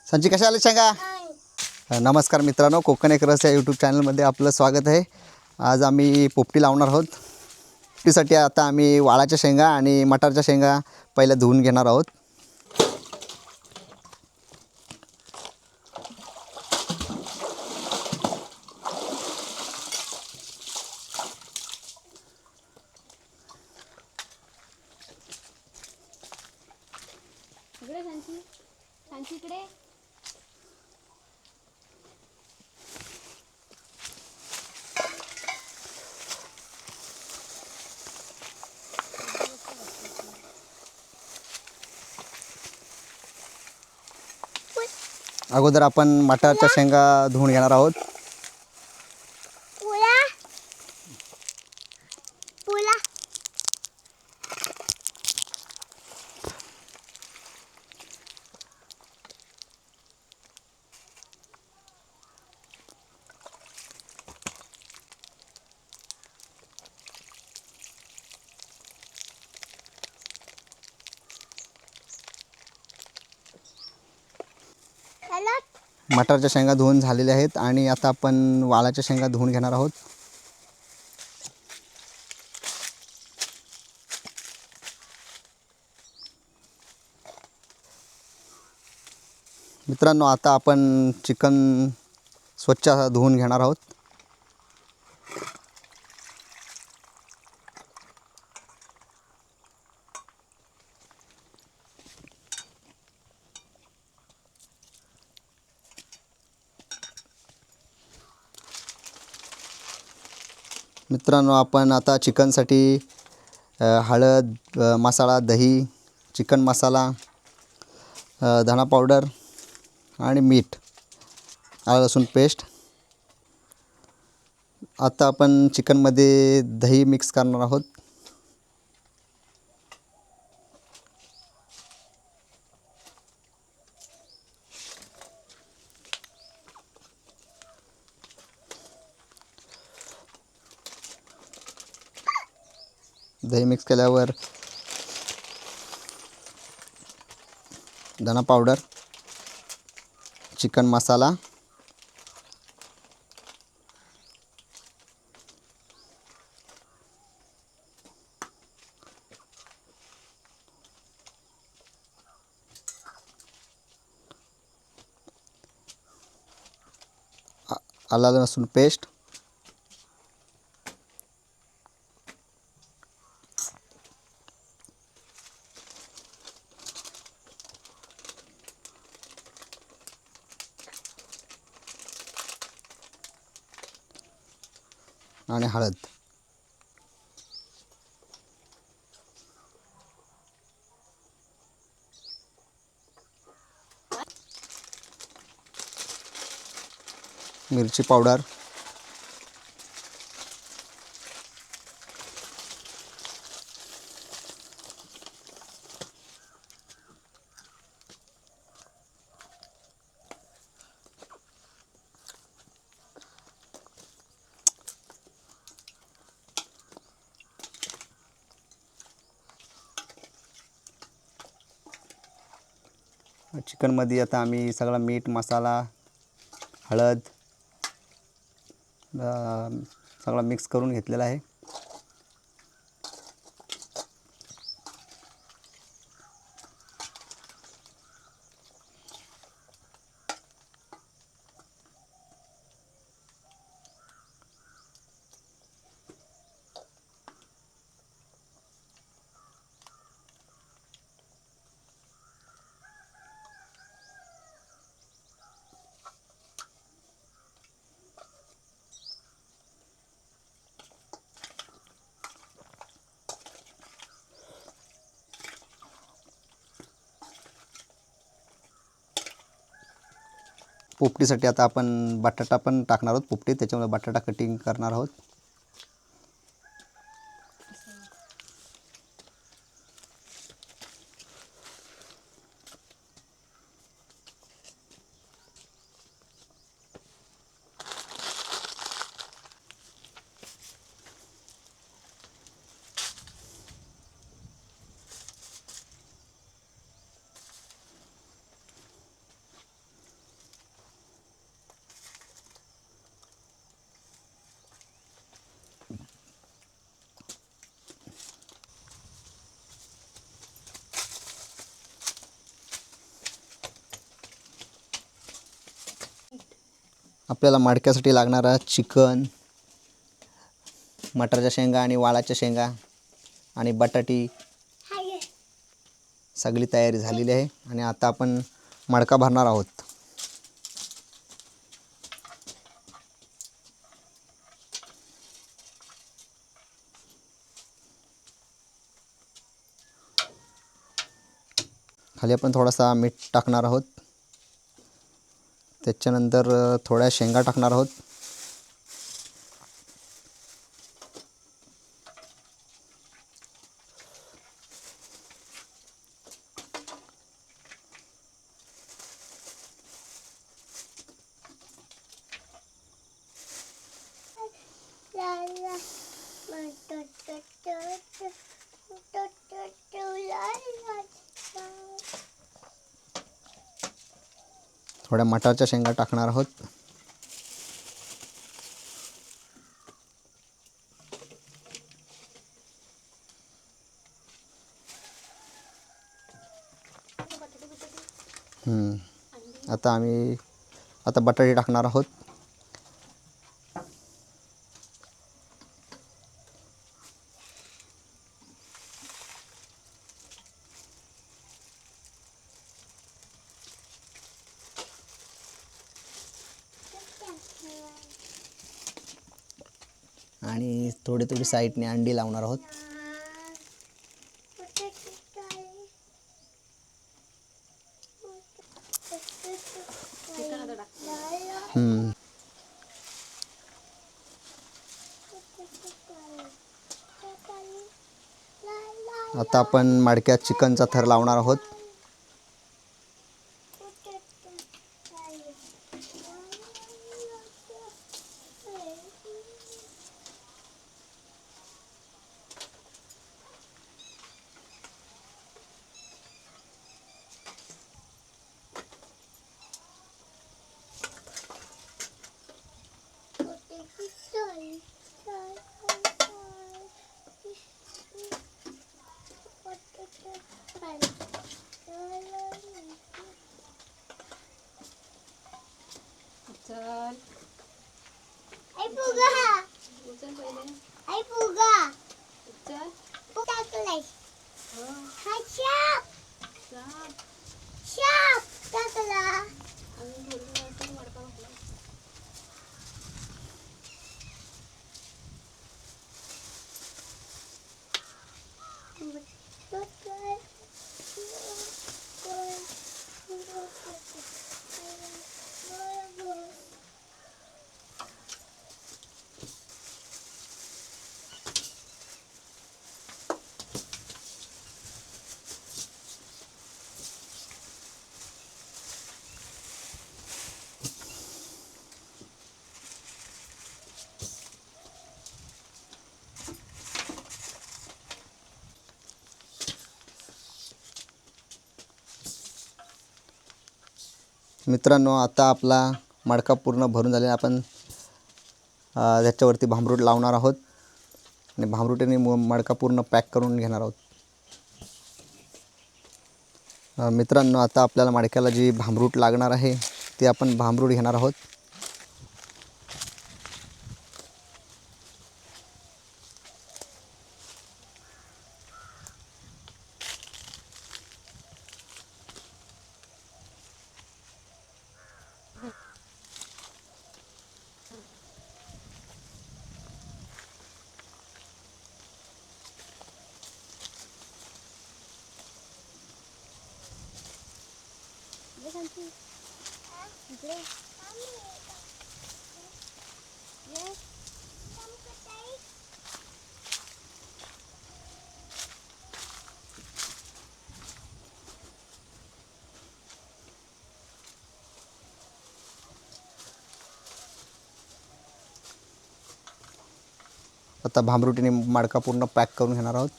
संची कशा आले शेंगा? नमस्कार मित्रांनो, कोकण एक रस या यूट्यूब चॅनलमध्ये आपलं स्वागत आहे. आज आम्ही पोपटी लावणार आहोत. पोपटीसाठी आता आम्ही वाळाच्या शेंगा आणि मटारच्या शेंगा पहिल्या धुवून घेणार आहोत. अगोदर आपण मटारच्या शेंगा धुवून घेणार आहोत. मटारच्या शेंगा धुवून झालेल्या आहेत आणि आता आपण वाळाच्या शेंगा धुवून घेणार आहोत. मित्रांनो, आता आपण चिकन स्वच्छ धुवून घेणार आहोत. मित्रांनो, आपण आता चिकनसाठी हळद, मसाला, दही, चिकन मसाला, धना पावडर आणि मीठ, आलं लसूण पेस्ट. आता आपण चिकनमध्ये दही मिक्स करणार आहोत. दही मिक्स केल्यावर धना पावडर, चिकन मसाला, आलं लसूण पेस्ट, आणि हळद. मिरची पावडर, चिकनमध्ये आता आम्ही सगळा मीठ, मसाला, हळद सगळा मिक्स करून घेतलेला आहे. पोपटीसाठी आता आपण बटाटा पण टाकणार आहोत. पोपटी त्याच्यामुळे बटाटा कटिंग करणार आहोत. आपल्याला मडक्यासाठी लागणारा चिकन, मटारच्या शेंगा आणि वाळाच्या शेंगा आणि बटाटी सगळी तयारी झालेली आहे आणि आता आपण मडका भरणार आहोत. खाली आपण थोडासा मीठ टाकणार आहोत. त्याच्यानंतर थोड्या शेंगा टाकणार आहोत. थोड्या मटारच्या शेंगा टाकणार आहोत. आता बटाटे टाकणार आहोत. आणि थोडी थोडी साईडने अंडी लावणार आहोत. आता आपण मडक्यात चिकनचा थर लावणार आहोत. चल आई पुगा उचल पहिले आई पुगा उचल टाकलाय हो हा शाप साप शाप टाकला अजून थोडं असं मडका घातला मित्रांनो, आता आपला मडका पूर्ण भरून झाले. आपण त्याच्यावरती भांबरूट लावणार आहोत आणि भांबरूटीने मडका पूर्ण पॅक करून घेणार आहोत. मित्रांनो, आता आपल्याला मडक्याला जी भांबरूट लागणार आहे ते आपण भांबरूट घेणार आहोत. आता भांबरूटीने मडका पूर्ण पॅक करून घेणार आहोत.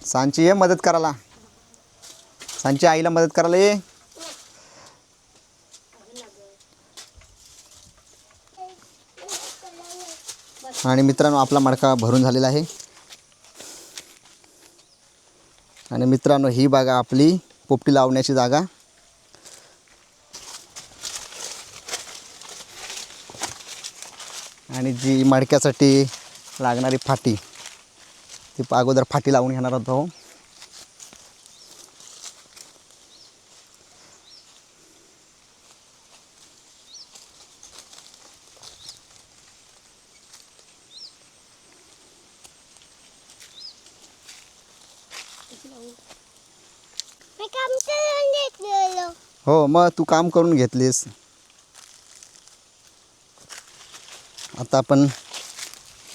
सांची ये मदत करायला. सांची आईला मदत करायला ये. आणि मित्रांनो आपला मडका भरून झालेला आहे. आणि मित्रांनो ही बघा आपली पोपटी लावण्याची जागा. आणि जी मडक्यासाठी लागणारी फाटी ती अगोदर फाटी लावून घेणार होतो. मी काम करून घेतलेलो. हो मग तू काम करून घेतलीस. आता आपण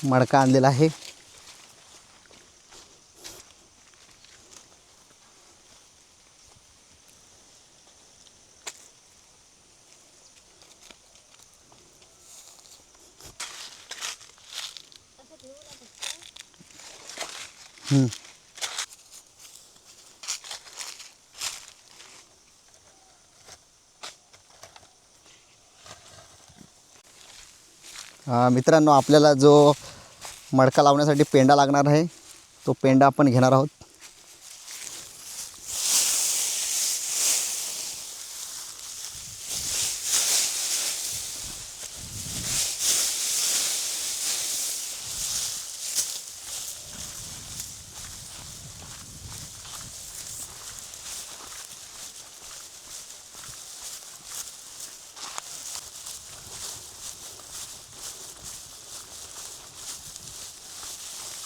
मडका आणलेला आहे. मित्रांनो आपल्याला जो मडका लावण्यासाठी पेंडा लागणार आहे तो पेंडा आपण घेणार आहोत.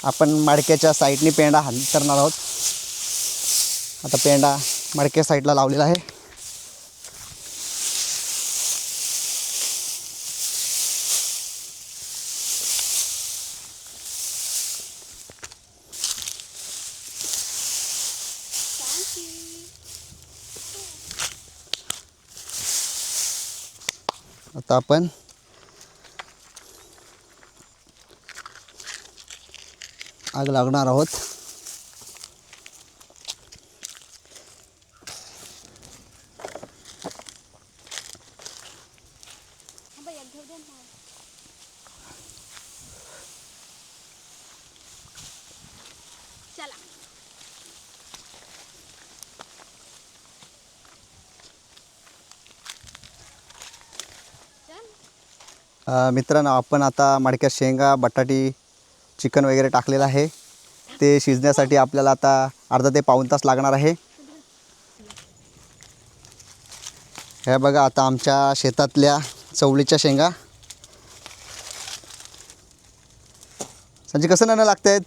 आपण मडक्याच्या साईडने पेंडा करणार आहोत. आता पेंडा मडक्या साईडला लावलेला आहे. आता आपण आग लागणार आहोत. चला मित्रांनो आपण आता मडक्यात शेंगा बटाटी चिकन वगैरे टाकलेलं आहे. ते शिजण्यासाठी आपल्याला आता अर्धा ते पाऊण तास लागणार आहे. हे बघा आता आमच्या शेतातल्या चवळीच्या शेंगा. संजी कसं ननं लागतायत?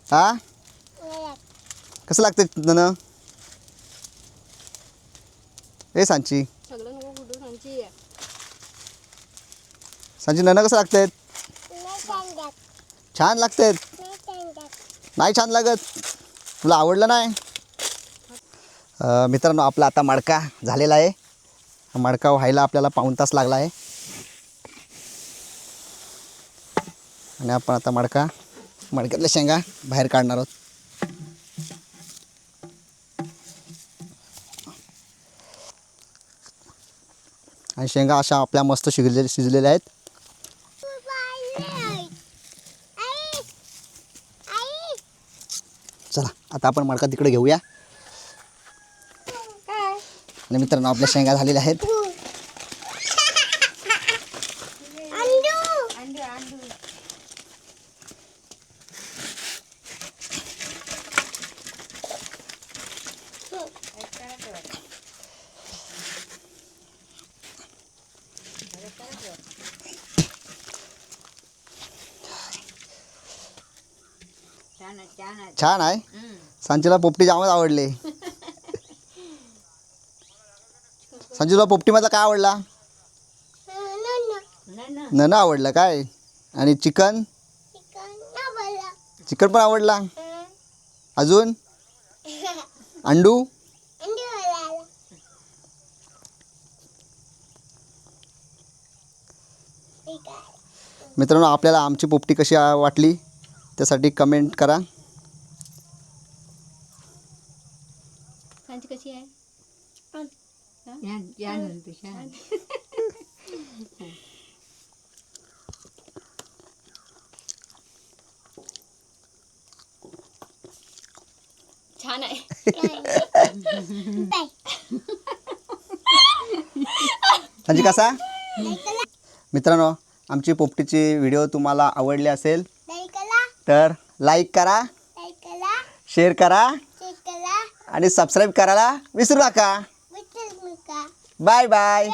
हा कसं लागतं ननं? ए सांची सगळं नको कुठं सांगची. संजी ननं कसं लागतायत? छान लागतायत. नाही छान लागत? तुला आवडलं नाही? मित्रांनो आपला आता मडका झालेला आहे. मडका व्हायला आपल्याला पाऊण तास लागला आहे. आणि आपण आता मडक्यातल्या शेंगा बाहेर काढणार आहोत. आणि शेंगा अशा आपल्या मस्त शिजलेल्या आहेत. चला आता आपण मडका तिकडे घेऊया. आणि मित्रांनो आपल्या शेंगा झालेल्या आहेत. छान आहे. सांचीला पोपटी जामच आवडली. संजूला पोपटीमधला काय आवडला? नन आवडलं काय? आणि चिकन चिकन पण आवडला. अजून अंडू मित्रांनो आपल्याला आमची पोपटी कशी वाटली त्यासाठी कमेंट करा. सांची कशी आहे? छान आहे. बाय. म्हणजे कसा मित्रांनो आमची पोपटीची व्हिडिओ तुम्हाला आवडली असेल तर लाईक करा, शेअर करा आणि सबस्क्राईब करायला विसरू नका. Bye bye.